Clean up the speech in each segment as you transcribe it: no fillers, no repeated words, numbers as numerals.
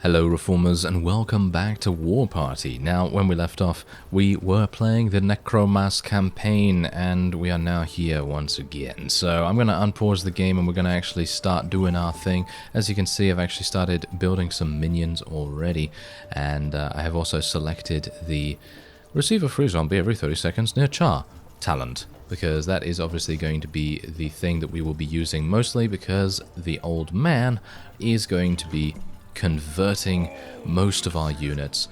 Hello Reformers and welcome back to Warparty. Now, when we left off, we were playing the Necromass campaign and we are now here once again. So I'm going to unpause the game and we're going to actually start doing our thing. As you can see, I've actually started building some minions already, and I have also selected the receive a free zombie every 30 seconds near Char talent, because that is obviously going to be the thing that we will be using mostly, because the old man is going to be converting most of our units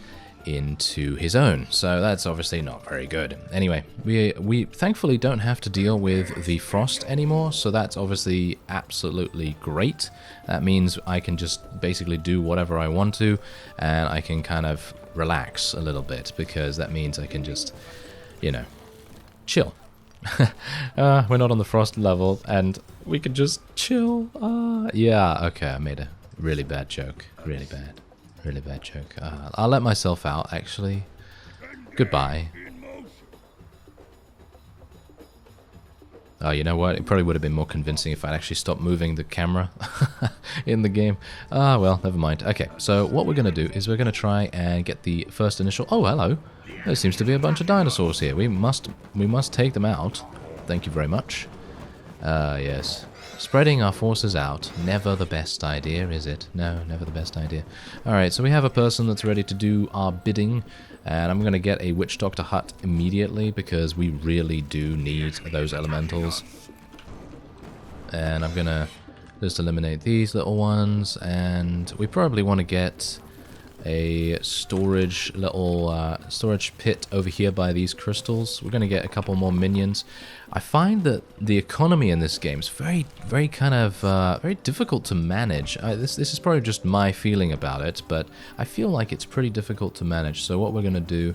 into his own, so that's obviously not very good. Anyway, we thankfully don't have to deal with the frost anymore, so that's obviously absolutely great. That means I can just basically do whatever I want to, and I can kind of relax a little bit, because that means I can just, you know, chill. We're not on the frost level, and we can just chill. Yeah, okay, I made a really bad joke. Really bad joke. I'll let myself out, actually. Goodbye. Oh, you know what? It probably would have been more convincing if I'd actually stopped moving the camera in the game. Ah, well, never mind. Okay, so what we're going to do is we're going to try and get the first initial... Oh, hello. There seems to be a bunch of dinosaurs here. We must take them out. Thank you very much. Yes. Spreading our forces out, never the best idea, is it? No, never the best idea. Alright, so we have a person that's ready to do our bidding, and I'm going to get a Witch Doctor hut immediately, because we really do need those elementals. And I'm going to just eliminate these little ones, and we probably want to get a storage pit over here by these crystals. We're going to get a couple more minions. I find that the economy in this game is very kind of very difficult to manage. This is probably just my feeling about it, but I feel like it's pretty difficult to manage. So what we're going to do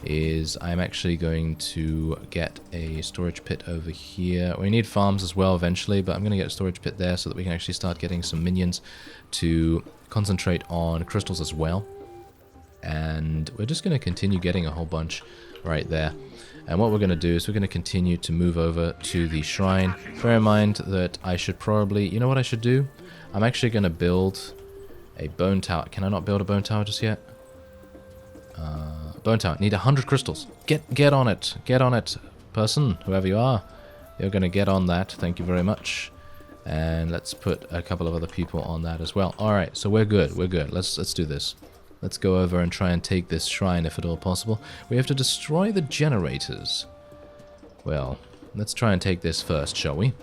is I'm actually going to get a storage pit over here. We need farms as well eventually, but I'm going to get a storage pit there so that we can actually start getting some minions to concentrate on crystals as well. And we're just going to continue getting a whole bunch right there. And what we're going to do is we're going to continue to move over to the shrine. Bear in mind that I should probably... You know what I should do? I'm actually going to build a bone tower. Can I not build a bone tower just yet? Bone tower. Need 100 crystals. Get on it. Get on it, person, whoever you are. You're going to get on that. Thank you very much. And let's put a couple of other people on that as well. Alright, so we're good. We're good. Let's do this. Let's go over and try and take this shrine if at all possible. We have to destroy the generators. Well, let's try and take this first, shall we?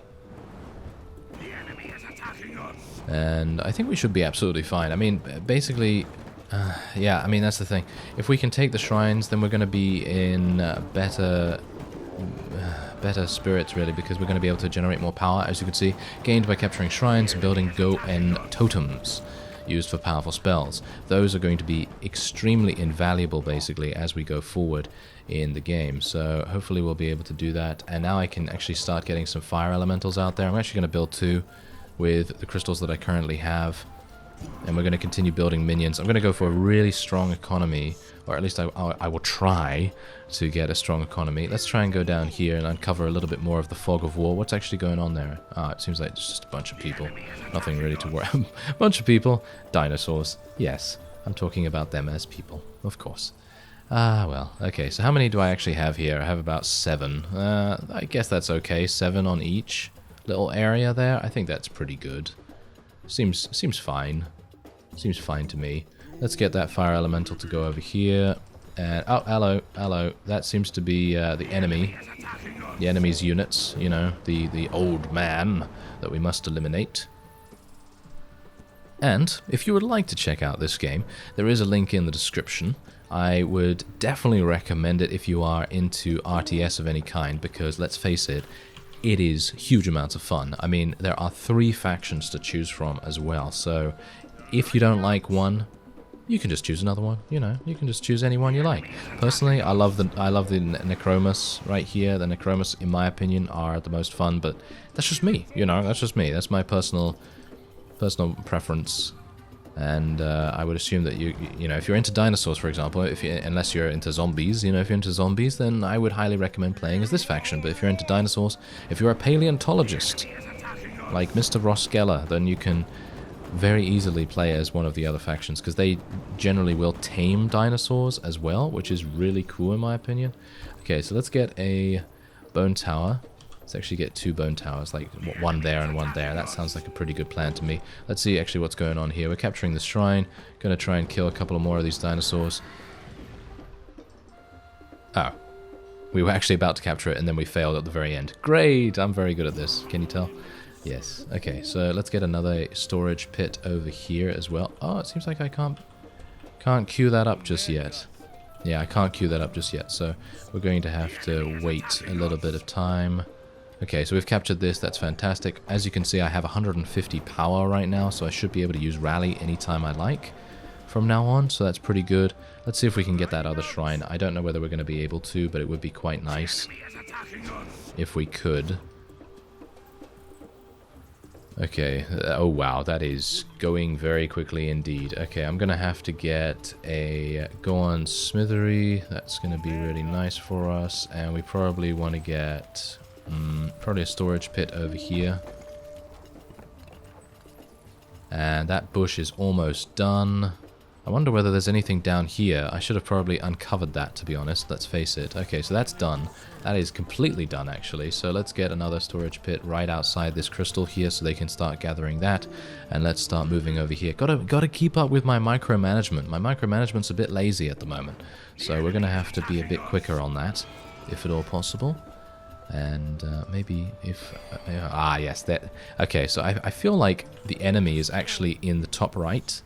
The enemy is attacking us. And I think we should be absolutely fine. I mean, basically, yeah, I mean, that's the thing. If we can take the shrines, then we're going to be in better spirits, really, because we're going to be able to generate more power, as you can see, gained by capturing shrines and building Go-En totems used for powerful spells. Those are going to be extremely invaluable, basically, as we go forward in the game. So hopefully we'll be able to do that. And now I can actually start getting some fire elementals out there. I'm actually going to build 2 with the crystals that I currently have. And we're going to continue building minions. I'm going to go for a really strong economy, or at least I will try to get a strong economy. Let's try and go down here and uncover a little bit more of the fog of war. What's actually going on there? It seems like it's just a bunch of people. Nothing really to worry. A bunch of people. Dinosaurs. Yes, I'm talking about them as people, of course. Well, okay, so how many do I actually have here? I have about 7. I guess that's okay. 7 on each little area there. I think that's pretty good. Seems fine. Seems fine to me. Let's get that fire elemental to go over here. And oh, hello. That seems to be the enemy. The enemy's units, you know, the old man that we must eliminate. And if you would like to check out this game, there is a link in the description. I would definitely recommend it if you are into RTS of any kind, because let's face it, it is huge amounts of fun. I mean, there are 3 factions to choose from as well, so if you don't like one, you can just choose another one. You know, you can just choose any one you like. Personally, I love the Necromass right here. The Necromass, in my opinion, are the most fun, but that's just me. You know, that's just me. That's my personal preference. And I would assume that you know, if you're into dinosaurs, for example, unless you're into zombies, you know, if you're into zombies, then I would highly recommend playing as this faction. But if you're into dinosaurs, if you're a paleontologist like Mr. Ross Geller, then you can very easily play as one of the other factions, because they generally will tame dinosaurs as well, which is really cool in my opinion. Okay, so let's get a bone tower. Let's actually get 2 bone towers, like one there and one there. That sounds like a pretty good plan to me. Let's see actually what's going on here. We're capturing the shrine. Gonna try and kill a couple of more of these dinosaurs. Oh. We were actually about to capture it and then we failed at the very end. Great! I'm very good at this. Can you tell? Yes. Okay, so let's get another storage pit over here as well. Oh, it seems like I can't queue that up just yet. Yeah, I can't queue that up just yet, so we're going to have to wait a little bit of time. Okay, so we've captured this. That's fantastic. As you can see, I have 150 power right now, so I should be able to use rally anytime I like from now on, so that's pretty good. Let's see if we can get that other shrine. I don't know whether we're going to be able to, but it would be quite nice if we could. Okay, oh wow, that is going very quickly indeed. Okay, I'm going to have to get a go-on smithery. That's going to be really nice for us, and we probably want to get probably a storage pit over here. And that bush is almost done. I wonder whether there's anything down here. I should have probably uncovered that, to be honest. Let's face it. Okay, so that's done. That is completely done, actually. So let's get another storage pit right outside this crystal here so they can start gathering that. And let's start moving over here. Gotta keep up with my micromanagement. My micromanagement's a bit lazy at the moment. So we're going to have to be a bit quicker on that, if at all possible. And maybe if... yes, that... Okay, so I feel like the enemy is actually in the top right.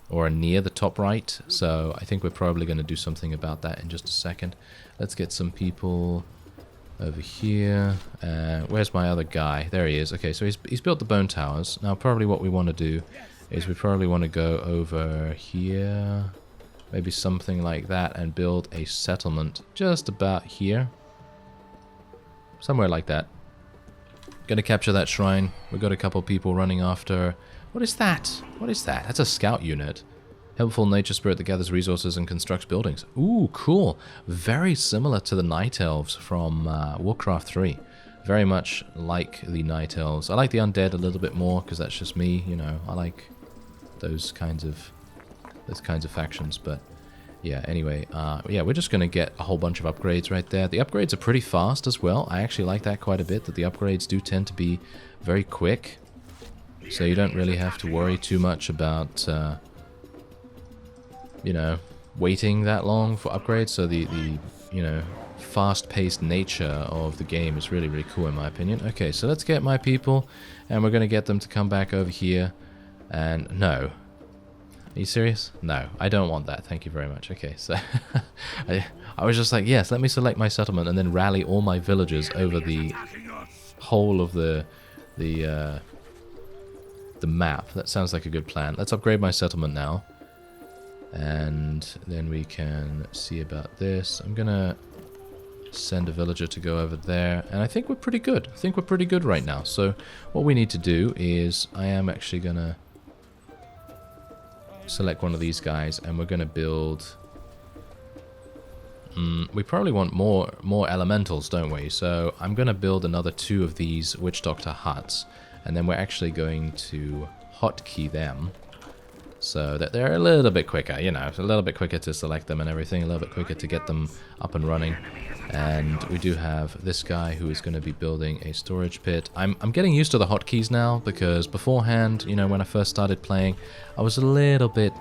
Or near the top right, so I think we're probably going to do something about that in just a second. Let's get some people over here. Where's my other guy? There he is. Okay, so he's built the bone towers. Now probably what we want to do is we probably want to go over here, maybe something like that, and build a settlement just about here. Somewhere like that. Gonna capture that shrine. We've got a couple people running after... What is that? What is that? That's a scout unit. Helpful nature spirit that gathers resources and constructs buildings. Ooh, cool. Very similar to the Night Elves from Warcraft 3. Very much like the Night Elves. I like the undead a little bit more because that's just me, you know. I like those kinds of factions, but yeah, anyway, yeah, we're just going to get a whole bunch of upgrades right there. The upgrades are pretty fast as well. I actually like that quite a bit, that the upgrades do tend to be very quick. So you don't really have to worry too much about, you know, waiting that long for upgrades. So the you know, fast-paced nature of the game is really, really cool in my opinion. Okay, so let's get my people, and we're going to get them to come back over here. And no. Are you serious? No, I don't want that. Thank you very much. Okay, so I was just like, yes, let me select my settlement and then rally all my villagers over the whole of the map. That sounds like a good plan. Let's upgrade my settlement now. And then we can see about this. I'm gonna send a villager to go over there. And I think we're pretty good. I think we're pretty good right now. So what we need to do is I am actually gonna select one of these guys and we're gonna build... we probably want more elementals, don't we? So I'm gonna build another 2 of these Witch Doctor huts. And then we're actually going to hotkey them so that they're a little bit quicker, you know, a little bit quicker to select them and everything, a little bit quicker to get them up and running. And we do have this guy who is going to be building a storage pit. I'm getting used to the hotkeys now because beforehand, you know, when I first started playing, I was a little bit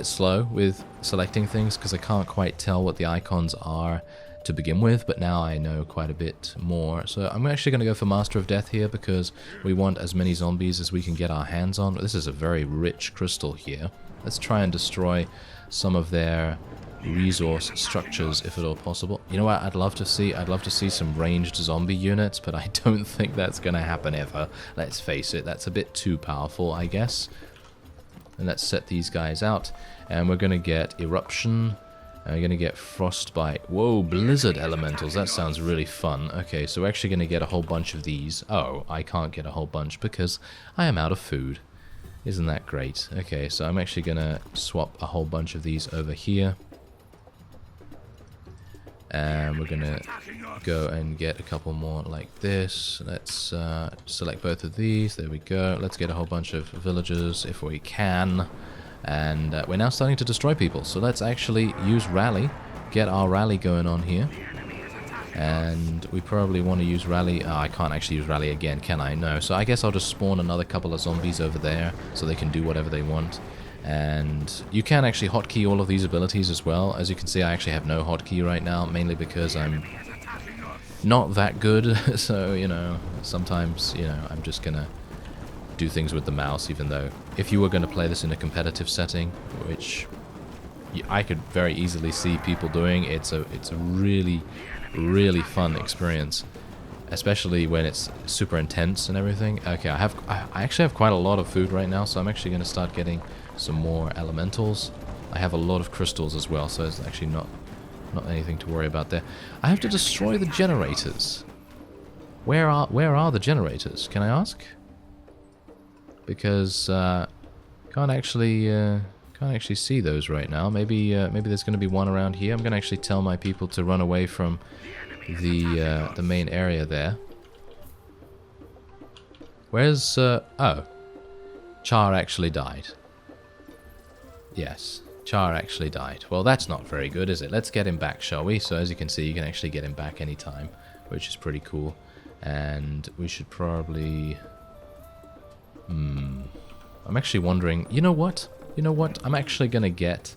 slow with selecting things because I can't quite tell what the icons are to begin with, but now I know quite a bit more. So I'm actually going to go for Master of Death here because we want as many zombies as we can get our hands on. This is a very rich crystal here. Let's try and destroy some of their resource structures if at all possible. You know what I'd love to see? I'd love to see some ranged zombie units, but I don't think that's going to happen ever. Let's face it, that's a bit too powerful, I guess. And let's set these guys out. And we're going to get Eruption. And we're going to get Frostbite. Whoa, Blizzard Elementals. That sounds really fun. Okay, so we're actually going to get a whole bunch of these. Oh, I can't get a whole bunch because I am out of food. Isn't that great? Okay, so I'm actually going to swap a whole bunch of these over here. And we're gonna go and get a couple more like this. Let's select both of these. There we go. Let's get a whole bunch of villagers if we can. And we're now starting to destroy people. So let's actually use rally. Get our rally going on here. And we probably want to use rally. Oh, I can't actually use rally again, can I? No. So I guess I'll just spawn another couple of zombies over there so they can do whatever they want. And you can actually hotkey all of these abilities as well. As you can see, I actually have no hotkey right now, mainly because I'm not that good. So, you know, sometimes, you know, I'm just gonna do things with the mouse, even though if you were going to play this in a competitive setting, which I could very easily see people doing, it's a really fun experience, especially when it's super intense and everything. Okay, I actually have quite a lot of food right now, so I'm actually going to start getting some more elementals. I have a lot of crystals as well, so it's actually not anything to worry about there. I have to destroy the generators. Where are the generators? Can I ask? Because can't actually see those right now. Maybe there's going to be one around here. I'm going to actually tell my people to run away from the main area there. Where's oh, Char actually died. Yes, Char actually died. Well, that's not very good, is it? Let's get him back, shall we? So as you can see, you can actually get him back anytime, which is pretty cool. And we should probably... I'm actually wondering... You know what? I'm actually going to get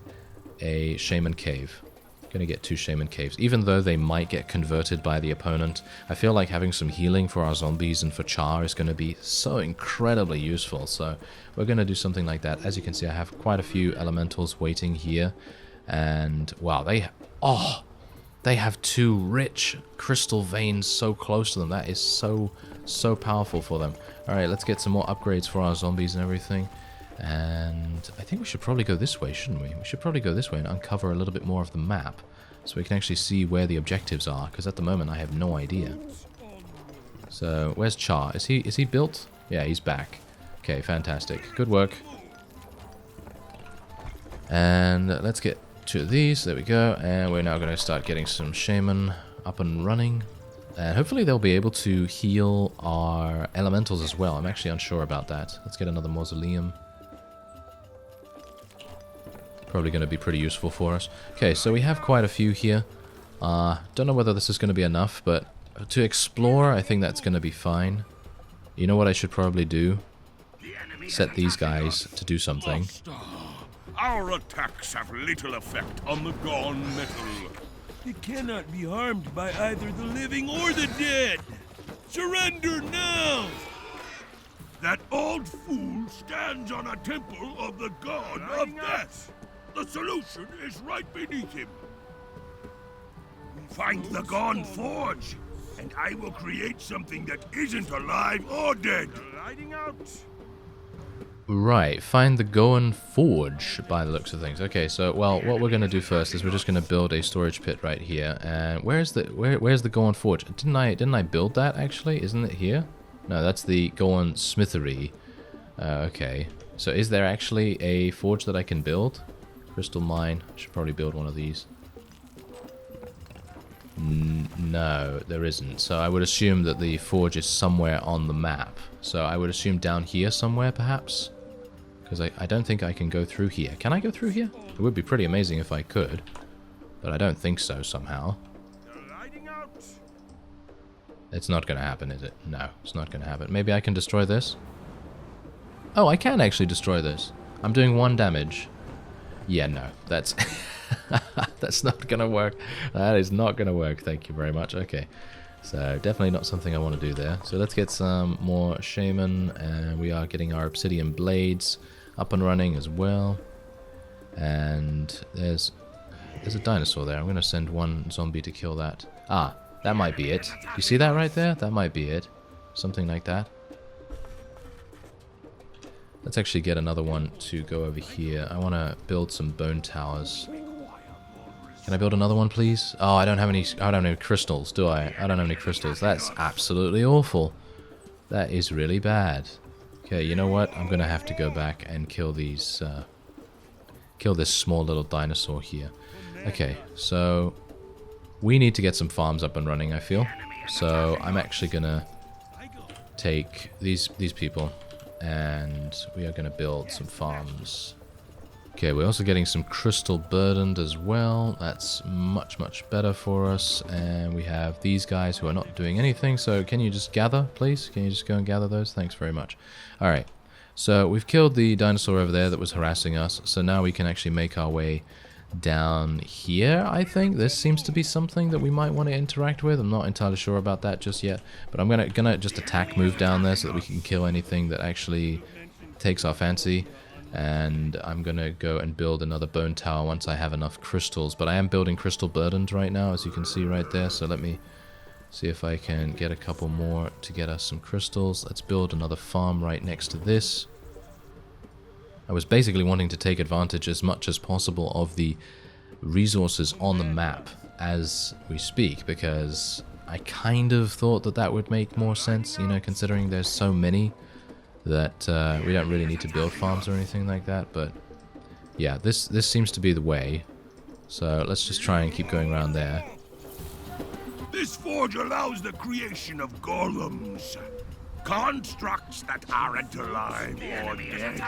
a Shaman Cave. Going to get 2 Shaman Caves. Even though they might get converted by the opponent, I feel like having some healing for our zombies and for Char is going to be so incredibly useful. So we're going to do something like that. As you can see, I have quite a few elementals waiting here. And wow, they have 2 rich crystal veins so close to them. That is so powerful for them. Alright, let's get some more upgrades for our zombies and everything. And I think we should probably go this way, shouldn't we? We should probably go this way and uncover a little bit more of the map, so we can actually see where the objectives are, because at the moment I have no idea. So, where's Char? Is he built? Yeah, he's back. Okay, fantastic. Good work. And let's get 2 of these. There we go. And we're now going to start getting some Shaman up and running. And hopefully they'll be able to heal our elementals as well. I'm actually unsure about that. Let's get another mausoleum. Probably going to be pretty useful for us. Okay, so we have quite a few here. Don't know whether this is going to be enough, but to explore, I think that's going to be fine. You know what I should probably do? Set these guys to do something. Our attacks have little effect on the gone metal. It cannot be harmed by either the living or the dead. Surrender now! That old fool stands on a temple of the god of death. The solution is right beneath him. Find the gone forge, and I will create something that isn't alive or dead. Lighting out. Right, find the Goen Forge by the looks of things. Okay, so well, what we're gonna do first is we're just gonna build a storage pit right here. And where's the Goen Forge? Didn't I build that actually? Isn't it here? No, that's the Goen Smithery. Okay, so is there actually a forge that I can build? Crystal mine. I should probably build one of these. No, there isn't. So I would assume that the forge is somewhere on the map. So I would assume down here somewhere, perhaps. Because I don't think I can go through here. Can I go through here? It would be pretty amazing if I could. But I don't think so, somehow. It's not going to happen, is it? No, it's not going to happen. Maybe I can destroy this? Oh, I can actually destroy this. I'm doing 1 damage. Yeah, no, that's... that's not going to work. That is not going to work. Thank you very much. Okay. So, definitely not something I want to do there. So, let's get some more Shaman. And we are getting our Obsidian Blades up and running as well. And there's a dinosaur there. I'm going to send 1 zombie to kill that. Ah, that might be it. You see that right there? That might be it. Something like that. Let's actually get another one to go over here. I want to build some bone towers. Can I build another one, please? Oh, I don't have any crystals, do I? I don't have any crystals. That's absolutely awful. That is really bad. Okay, you know what? I'm gonna have to go back and kill these, kill this small little dinosaur here. Okay, so we need to get some farms up and running, I feel. So I'm actually gonna take these people, and we are gonna build some farms. Okay, we're also getting some crystal burdened as well. That's much, much better for us. And we have these guys who are not doing anything. So can you just gather, please? Can you just go and gather those? Thanks very much. All right. So we've killed the dinosaur over there that was harassing us. So now we can actually make our way down here, I think. This seems to be something that we might want to interact with. I'm not entirely sure about that just yet. But I'm gonna just attack move down there so that we can kill anything that actually takes our fancy. And I'm gonna go and build another bone tower once I have enough crystals. But I am building crystal burdened right now, as you can see right there. So let me see if I can get a couple more to get us some crystals. Let's build another farm right next to this. I was basically wanting to take advantage as much as possible of the resources on the map as we speak, because I kind of thought that that would make more sense, you know, considering there's so many that we don't really need to build farms or anything like that. But yeah, this seems to be the way. So let's just try and keep going around there. This forge allows the creation of golems. Constructs that aren't alive or dead.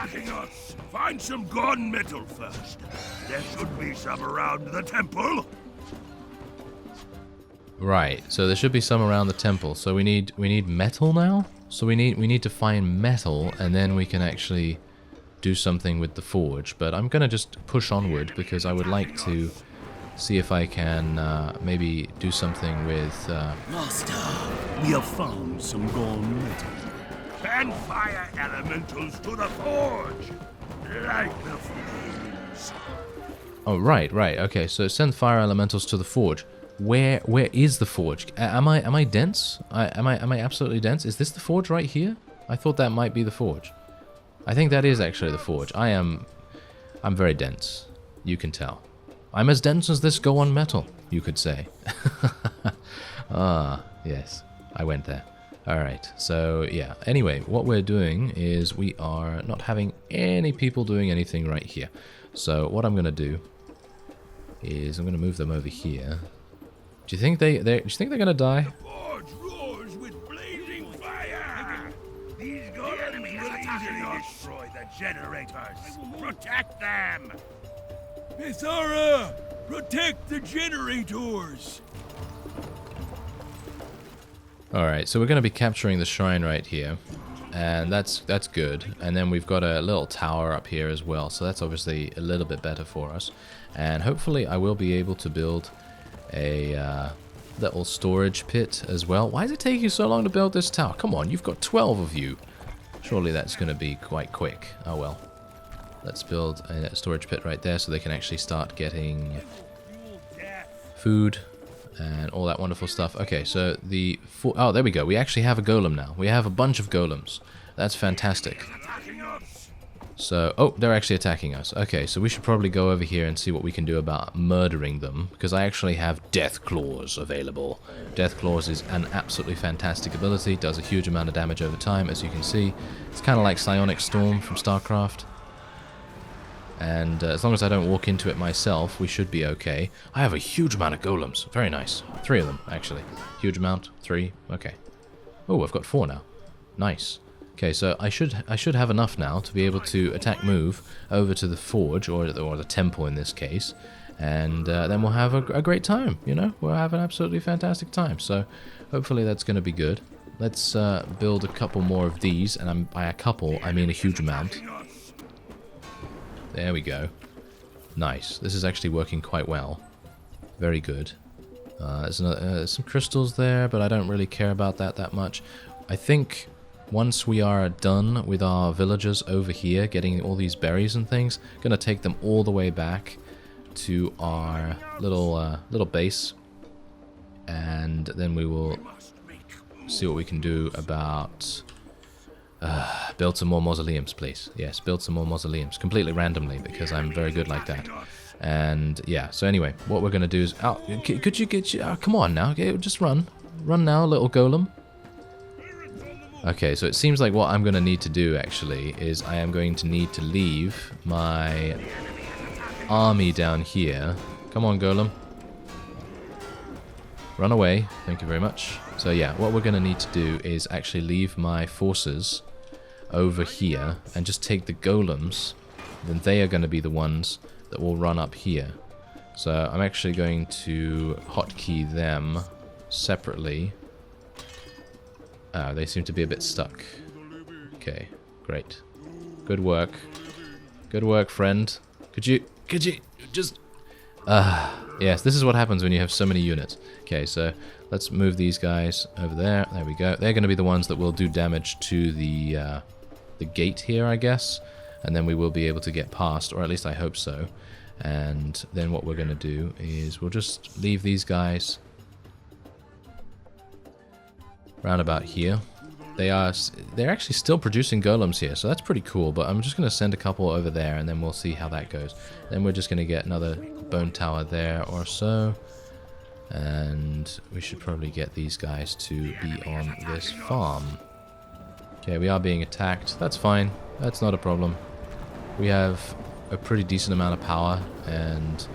Find some gun metal first. There should be some around the temple. Right, so there should be some around the temple. So we need metal now? So we need to find metal, and then we can actually do something with the forge. But I'm gonna just push onward because I would like to see if I can maybe do something with... Master, we have found some gone metal. Send fire elementals to the forge, like the flames. Oh, right, okay, so send fire elementals to the forge. Where is the forge? Am I dense? Am I absolutely dense? Is this the forge right here? I thought that might be the forge. I think that is actually the forge. I'm very dense. You can tell. I'm as dense as this go on metal, you could say. Ah, yes. I went there. Alright, so yeah. Anyway, what we're doing is we are not having any people doing anything right here. So what I'm going to do is I'm going to move them over here. Do you think they're going to die? The forge roars with blazing fire. These golems will easily destroy the generators. Protect them. Fyhrr, protect the generators. Alright, so we're going to be capturing the shrine right here. And that's good. And then we've got a little tower up here as well. So that's obviously a little bit better for us. And hopefully I will be able to build a little storage pit as well. Why is it taking you so long to build this tower? Come on, you've got 12 of you. Surely that's going to be quite quick. Oh well. Let's build a storage pit right there so they can actually start getting food and all that wonderful stuff. Okay, so oh, there we go. We actually have a golem now. We have a bunch of golems. That's fantastic. So, oh, they're actually attacking us. Okay, so we should probably go over here and see what we can do about murdering them, because I actually have Death Claws available. Death Claws is an absolutely fantastic ability, does a huge amount of damage over time, as you can see. It's kind of like Psionic Storm from StarCraft. And as long as I don't walk into it myself, we should be okay. I have a huge amount of golems. Very nice. 3 of them, actually. Huge amount. 3. Okay. Oh, I've got 4 now. Nice. Okay, so I should have enough now to be able to attack move over to the forge, or the temple in this case, and then we'll have a great time, you know? We'll have an absolutely fantastic time, so hopefully that's going to be good. Let's build a couple more of these, and by a couple, I mean a huge amount. There we go. Nice. This is actually working quite well. Very good. There's some crystals there, but I don't really care about that much. I think... once we are done with our villagers over here, getting all these berries and things, gonna take them all the way back to our little base, and then we will see what we can do about build some more mausoleums, please. Yes, build some more mausoleums, completely randomly, because I'm very good like that. And yeah, so anyway, what we're gonna do is, could you get come on now, just run now, little golem. Okay, so it seems like what I'm going to need to do, actually, is I am going to need to leave my army down here. Come on, Golem. Run away. Thank you very much. So yeah, what we're going to need to do is actually leave my forces over here and just take the golems. Then they are going to be the ones that will run up here. So I'm actually going to hotkey them separately. They seem to be a bit stuck. Okay, great. Good work. Good work, friend. Could you just... yes, this is what happens when you have so many units. Okay, so let's move these guys over there. There we go. They're going to be the ones that will do damage to the gate here, I guess. And then we will be able to get past, or at least I hope so. And then what we're going to do is we'll just leave these guys round about here. They're actually still producing golems here, so that's pretty cool, but I'm just going to send a couple over there and then we'll see how that goes. Then we're just going to get another bone tower there or so, and we should probably get these guys to be on this farm. Okay, we are being attacked. That's fine. That's not a problem. We have a pretty decent amount of power, and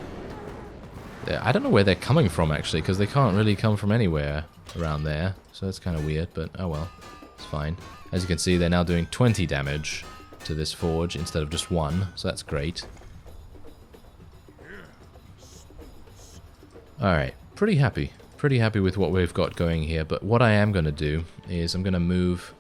I don't know where they're coming from actually, because they can't really come from anywhere around there, so that's kind of weird, but oh well. It's fine. As you can see, they're now doing 20 damage to this forge instead of just 1, so that's great. Alright, pretty happy. Pretty happy with what we've got going here, but what I am going to do is I'm going to move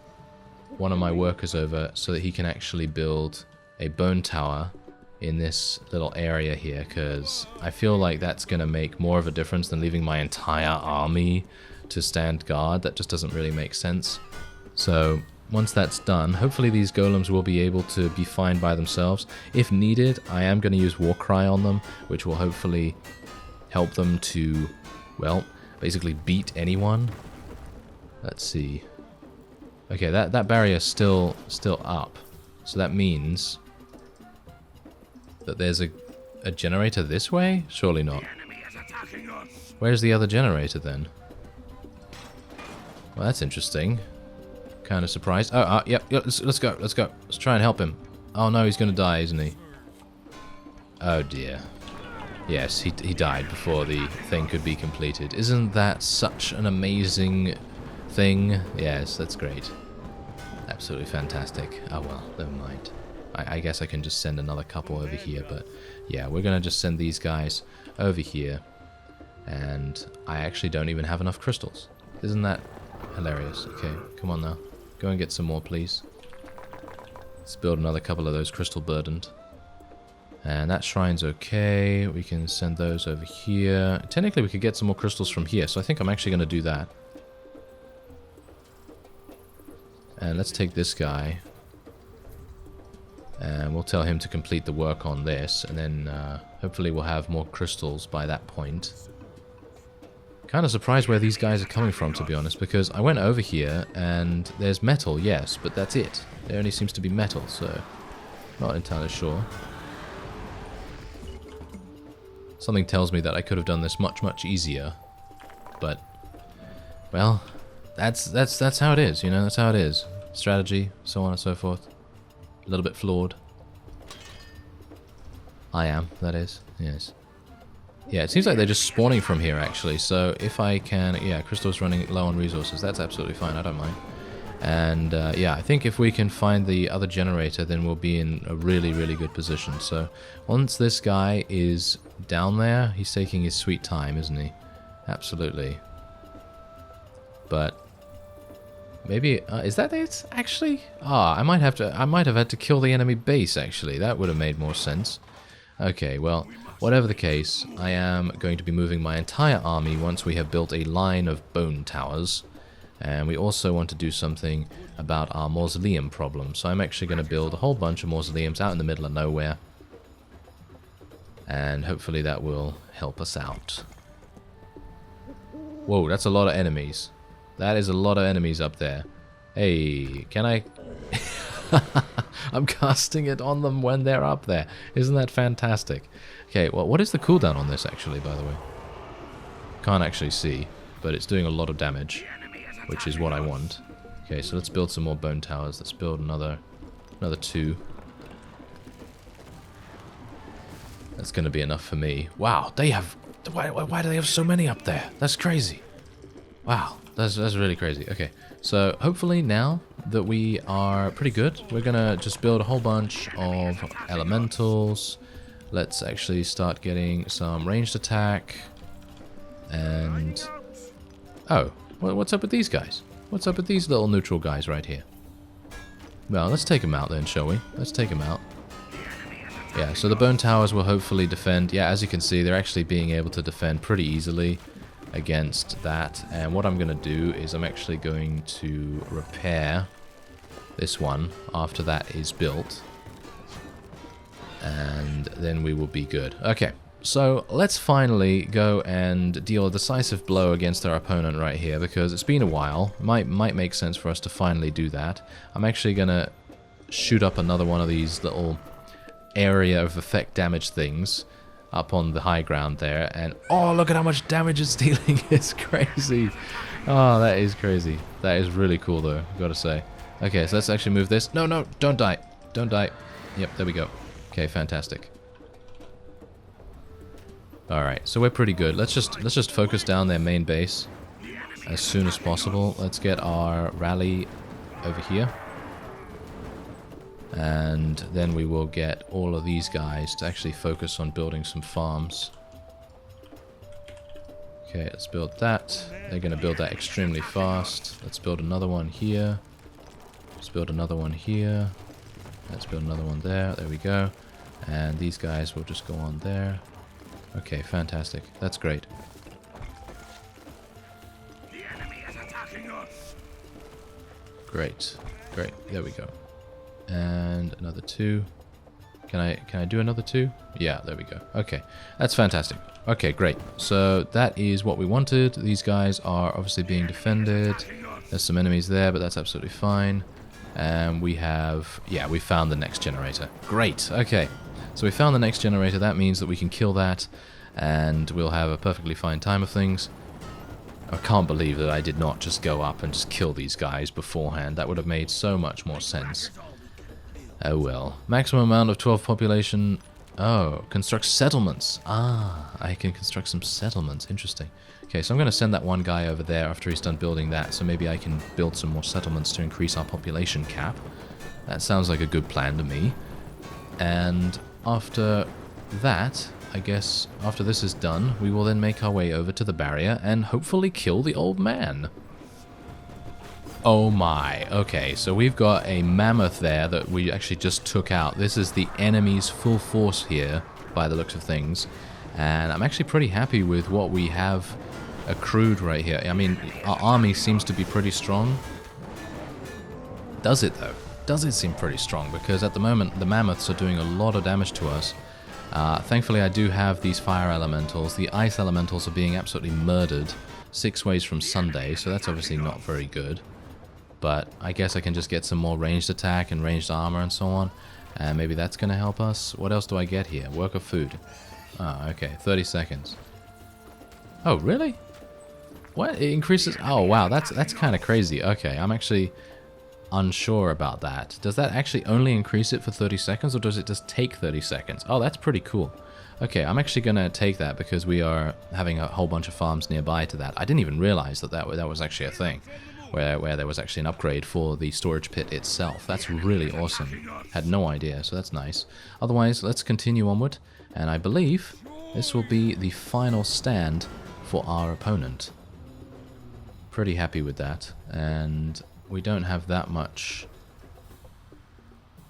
one of my workers over so that he can actually build a bone tower in this little area here, because I feel like that's going to make more of a difference than leaving my entire army to stand guard. That just doesn't really make sense. So once that's done, hopefully these golems will be able to be fine by themselves. If needed, I am going to use Warcry on them, which will hopefully help them to, well, basically beat anyone. Let's see. Okay, that barrier's still up. So that means that there's a generator this way? Surely not. Where's the other generator then? Well, that's interesting. Kind of surprised. Oh, yep, let's go. Let's try and help him. Oh no, he's gonna die, isn't he? Oh dear. Yes, he died before the thing could be completed. Isn't that such an amazing thing? Yes, that's great. Absolutely fantastic. Oh well, never mind. I guess I can just send another couple over here, but yeah, we're gonna just send these guys over here. And I actually don't even have enough crystals. Isn't that hilarious? Okay, come on now. Go and get some more, please. Let's build another couple of those crystal burdened. And that shrine's okay. We can send those over here. Technically, we could get some more crystals from here, so I think I'm actually going to do that. And let's take this guy. And we'll tell him to complete the work on this. And then hopefully we'll have more crystals by that point. Kind of surprised where these guys are coming from, to be honest, because I went over here and there's metal, yes, but that's it. There only seems to be metal, so not entirely sure. Something tells me that I could have done this much easier, but well, that's how it is, you know. That's how it is. Strategy, so on and so forth. A little bit flawed. I am, that is, yes. Yeah, it seems like they're just spawning from here, actually. So if I can... Yeah, Crystal's running low on resources. That's absolutely fine. I don't mind. And, yeah, I think if we can find the other generator, then we'll be in a really good position. So once this guy is down there, he's taking his sweet time, isn't he? Absolutely. But... maybe... is that it, actually? I might have had to kill the enemy base, actually. That would have made more sense. Okay, well... whatever the case, I am going to be moving my entire army once we have built a line of bone towers. And we also want to do something about our mausoleum problem. So I'm actually going to build a whole bunch of mausoleums out in the middle of nowhere. And hopefully that will help us out. Whoa, that's a lot of enemies. That is a lot of enemies up there. Hey, can I... I'm casting it on them when they're up there. Isn't that fantastic? Okay, well, what is the cooldown on this, actually, by the way? Can't actually see, but it's doing a lot of damage, which is what I want. Okay, so let's build some more bone towers. Let's build another 2. That's going to be enough for me. Wow, they have... Why do they have so many up there? That's crazy. Wow, that's really crazy. Okay, so hopefully now that we are pretty good, we're gonna just build a whole bunch of elementals. Let's actually start getting some ranged attack. And... oh, what's up with these guys? What's up with these little neutral guys right here? Well, let's take them out then, shall we? Let's take them out. Yeah, so the bone towers will hopefully defend. Yeah, as you can see, they're actually being able to defend pretty easily against that. And what I'm going to do is I'm actually going to repair this one after that is built. And then we will be good. Okay, so let's finally go and deal a decisive blow against our opponent right here, because it's been a while. Might make sense for us to finally do that. I'm actually going to shoot up another one of these little area of effect damage things up on the high ground there, and oh, look at how much damage it's dealing. It's crazy. Oh, that is crazy. That is really cool though, I've got to say. Okay, so let's actually move this. No, don't die. Don't die. Yep, there we go. Okay, fantastic. Alright, so we're pretty good. Let's just focus down their main base as soon as possible. Let's get our rally over here. And then we will get all of these guys to actually focus on building some farms. Okay, let's build that. They're going to build that extremely fast. Let's build another one here. Let's build another one here. Let's build another one there. There we go. And these guys will just go on there. Okay, fantastic. That's great. The enemy is attacking us. Great. Great. There we go. And another 2. Can I do another 2? Yeah, there we go. Okay, that's fantastic. Okay, great. So that is what we wanted. These guys are obviously being defended. There's some enemies there, but that's absolutely fine. And we have... yeah, we found the next generator. Great. Okay, so we found the next generator. That means that we can kill that, and we'll have a perfectly fine time of things. I can't believe that I did not just go up and just kill these guys beforehand. That would have made so much more sense. Oh well. Maximum amount of 12 population. Oh, construct settlements. Ah, I can construct some settlements. Interesting. Okay, so I'm going to send that one guy over there after he's done building that, so maybe I can build some more settlements to increase our population cap. That sounds like a good plan to me. And after that, I guess after this is done, we will then make our way over to the barrier and hopefully kill the old man. Oh my, okay, so we've got a mammoth there that we actually just took out. This is the enemy's full force here, by the looks of things. And I'm actually pretty happy with what we have accrued right here. I mean, our army seems to be pretty strong. Does it, though? Does it seem pretty strong? Because at the moment, the mammoths are doing a lot of damage to us. Thankfully, I do have these fire elementals. The ice elementals are being absolutely murdered 6 ways from Sunday, so that's obviously not very good. But I guess I can just get some more ranged attack and ranged armor and so on. And maybe that's going to help us. What else do I get here? Work of food. Oh, okay. 30 seconds. Oh, really? What? It increases... oh, wow. That's kind of crazy. Okay, I'm actually unsure about that. Does that actually only increase it for 30 seconds, or does it just take 30 seconds? Oh, that's pretty cool. Okay, I'm actually going to take that because we are having a whole bunch of farms nearby to that. I didn't even realize that was actually a thing. Where there was actually an upgrade for the storage pit itself. That's really awesome. Had no idea, so that's nice. Otherwise, let's continue onward, and I believe this will be the final stand for our opponent. Pretty happy with that, and we don't have that much...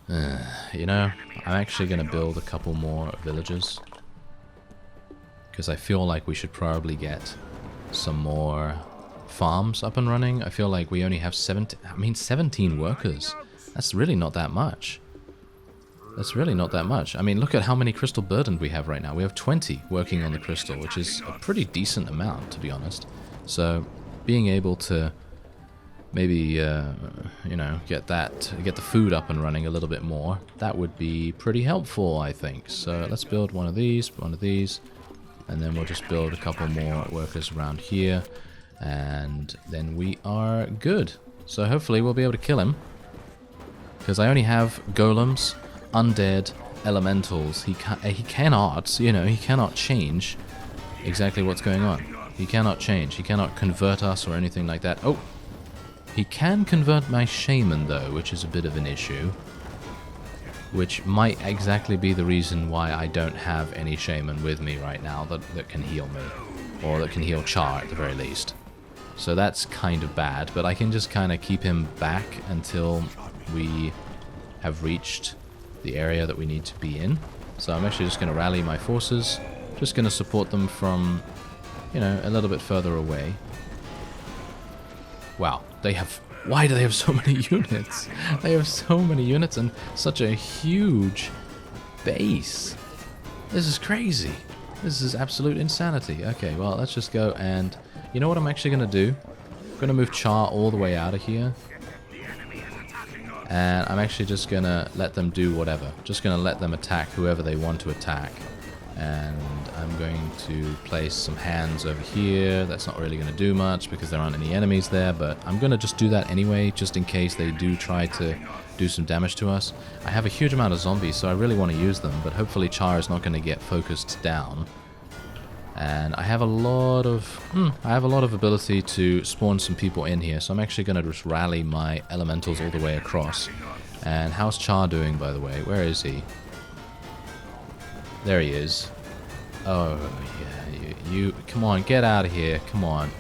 you know, I'm actually going to build a couple more villages, because I feel like we should probably get some more farms up and running. I feel like we only have 17 workers. That's really not that much. That's really not that much. I mean, look at how many crystal burdened we have right now. We have 20 working on the crystal, which is a pretty decent amount, to be honest. So being able to maybe, you know, get the food up and running a little bit more, that would be pretty helpful, I think. So let's build one of these, and then we'll just build a couple more workers around here. And then we are good. So hopefully we'll be able to kill him. Because I only have golems, undead, elementals. He cannot, you know, he cannot change exactly what's going on. He cannot change. He cannot convert us or anything like that. Oh! He can convert my shaman, though, which is a bit of an issue. Which might exactly be the reason why I don't have any shaman with me right now that can heal me. Or that can heal Char, at the very least. So that's kind of bad, but I can just kind of keep him back until we have reached the area that we need to be in. So I'm actually just going to rally my forces. Just going to support them from, you know, a little bit further away. Wow, they have... Why do they have so many units? They have so many units and such a huge base. This is crazy. This is absolute insanity. Okay, well, let's just go and... You know what I'm actually going to do? I'm going to move Char all the way out of here. And I'm actually just going to let them do whatever. Just going to let them attack whoever they want to attack. And I'm going to place some hands over here. That's not really going to do much because there aren't any enemies there. But I'm going to just do that anyway, just in case they do try to do some damage to us. I have a huge amount of zombies, so I really want to use them. But hopefully Char is not going to get focused down. And I have a lot of ability to spawn some people in here, so I'm actually going to just rally my elementals all the way across. And how's Char doing, by the way? Where is he? There he is. Oh, yeah, you come on, get out of here, come on.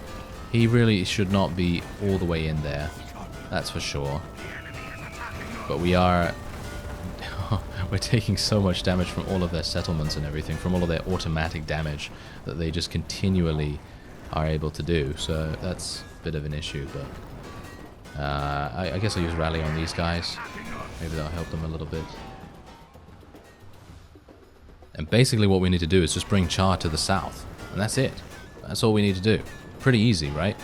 He really should not be all the way in there, that's for sure. But we are... We're taking so much damage from all of their settlements and everything, from all of their automatic damage that they just continually are able to do. So that's a bit of an issue, but I guess I'll use rally on these guys. Maybe that'll help them a little bit. And basically what we need to do is just bring Char to the south, and that's it. That's all we need to do. Pretty easy, right?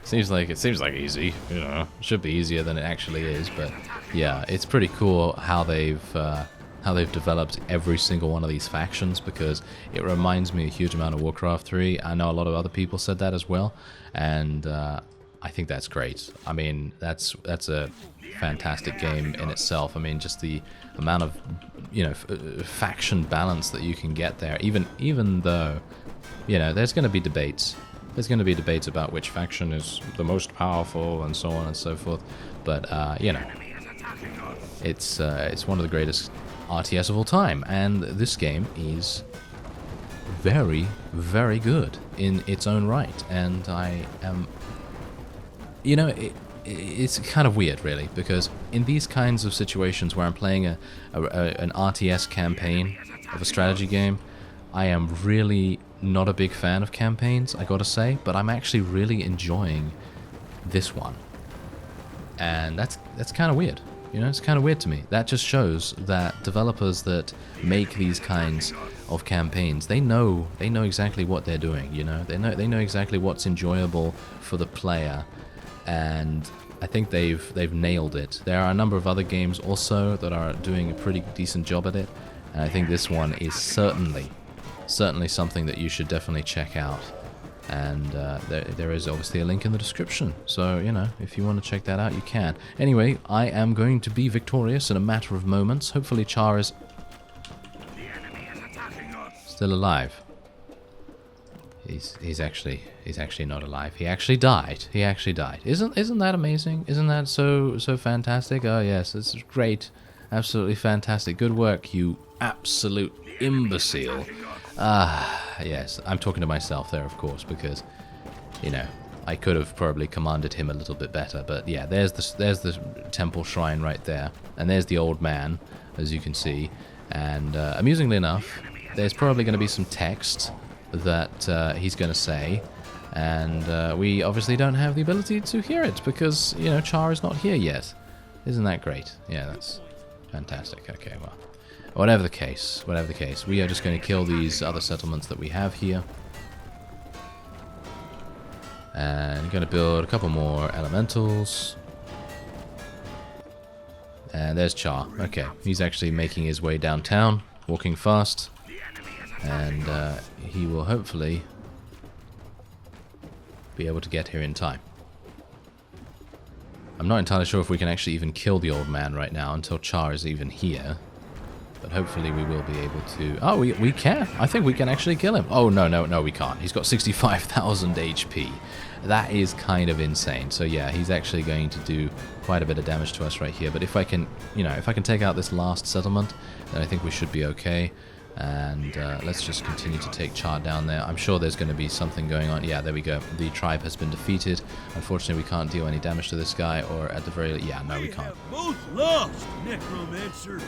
Seems like easy, you know. It should be easier than it actually is, but yeah, it's pretty cool how they've developed every single one of these factions, because it reminds me a huge amount of Warcraft 3. I know a lot of other people said that as well, and I think that's great. I mean, that's a fantastic game in itself. I mean, just the amount of, you know, faction balance that you can get there, even though, you know, there's going to be debates. There's going to be debates about which faction is the most powerful and so on and so forth. But, you know, it's one of the greatest RTS of all time. And this game is very, very good in its own right. And I am... You know, it's kind of weird, really, because in these kinds of situations where I'm playing an RTS campaign of a strategy game, I am really not a big fan of campaigns, I gotta say, but I'm actually really enjoying this one. And that's kind of weird. You know, it's kind of weird to me. That just shows that developers that make these kinds of campaigns, they know exactly what they're doing, you know? They know exactly what's enjoyable for the player. And I think they've nailed it. There are a number of other games also that are doing a pretty decent job at it, and I think this one is certainly something that you should definitely check out. And there is obviously a link in the description, so, you know, if you want to check that out, you can. Anyway, I am going to be victorious in a matter of moments. Hopefully Char is still alive. He's actually not alive. He actually died. Isn't that amazing? Isn't that so fantastic? Oh yes, it's great. Absolutely fantastic. Good work, you absolute imbecile. Yes, I'm talking to myself there, of course, because, you know, I could have probably commanded him a little bit better. But yeah, there's the temple shrine right there, and there's the old man, as you can see. And amusingly enough, there's probably going to be some text that he's going to say, and we obviously don't have the ability to hear it because, you know, Char is not here yet. Isn't that great? Yeah, that's fantastic. Okay, well, whatever the case, we are just going to kill these other settlements that we have here, and going to build a couple more elementals. And there's Char. Okay, he's actually making his way downtown, walking fast. And he will hopefully be able to get here in time. I'm not entirely sure if we can actually even kill the old man right now until Char is even here. But hopefully we will be able to... Oh, we can. I think we can actually kill him. Oh, no, we can't. He's got 65,000 HP. That is kind of insane. So yeah, he's actually going to do quite a bit of damage to us right here. But if I can, if I can take out this last settlement, then I think we should be okay. And let's just continue to take Char down there. I'm sure there's going to be something going on. Yeah, there we go. The tribe has been defeated. Unfortunately, we can't deal any damage to this guy, or at the very least... Yeah, no, we can't. Have both lost, Necromancer.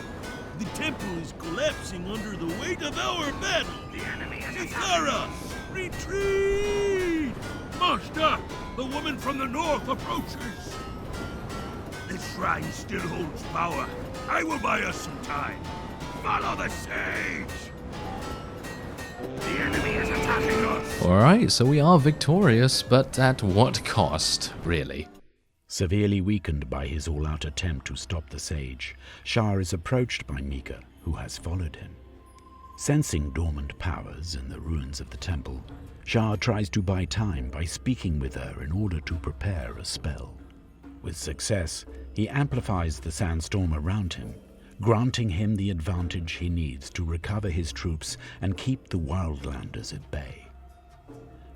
The temple is collapsing under the weight of our battle. The enemy is attacking us. Retreat! Master, the woman from the north approaches. The shrine still holds power. I will buy us some time. Follow the sage! The enemy is attacking us! Alright, so we are victorious, but at what cost, really? Severely weakened by his all-out attempt to stop the sage, Shah is approached by Mika, who has followed him. Sensing dormant powers in the ruins of the temple, Shah tries to buy time by speaking with her in order to prepare a spell. With success, he amplifies the sandstorm around him, granting him the advantage he needs to recover his troops and keep the wildlanders at bay.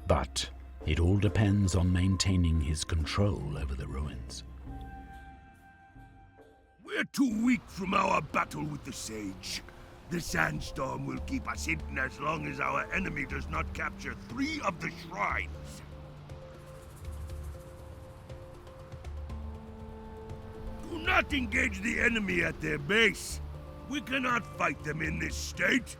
But it all depends on maintaining his control over the ruins. We're too weak from our battle with the sage. The sandstorm will keep us hidden as long as our enemy does not capture 3 of the shrines. Do not engage the enemy at their base. We cannot fight them in this state.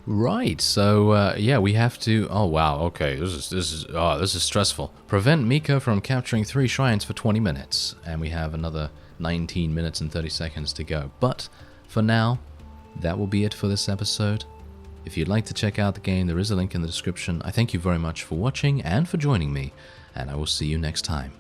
Right, so yeah, we have to... Oh wow, okay, this is stressful. Prevent Mika from capturing 3 shrines for 20 minutes, and we have another 19 minutes and 30 seconds to go. But for now, that will be it for this episode. If you'd like to check out the game, there is a link in the description. I thank you very much for watching and for joining me, and I will see you next time.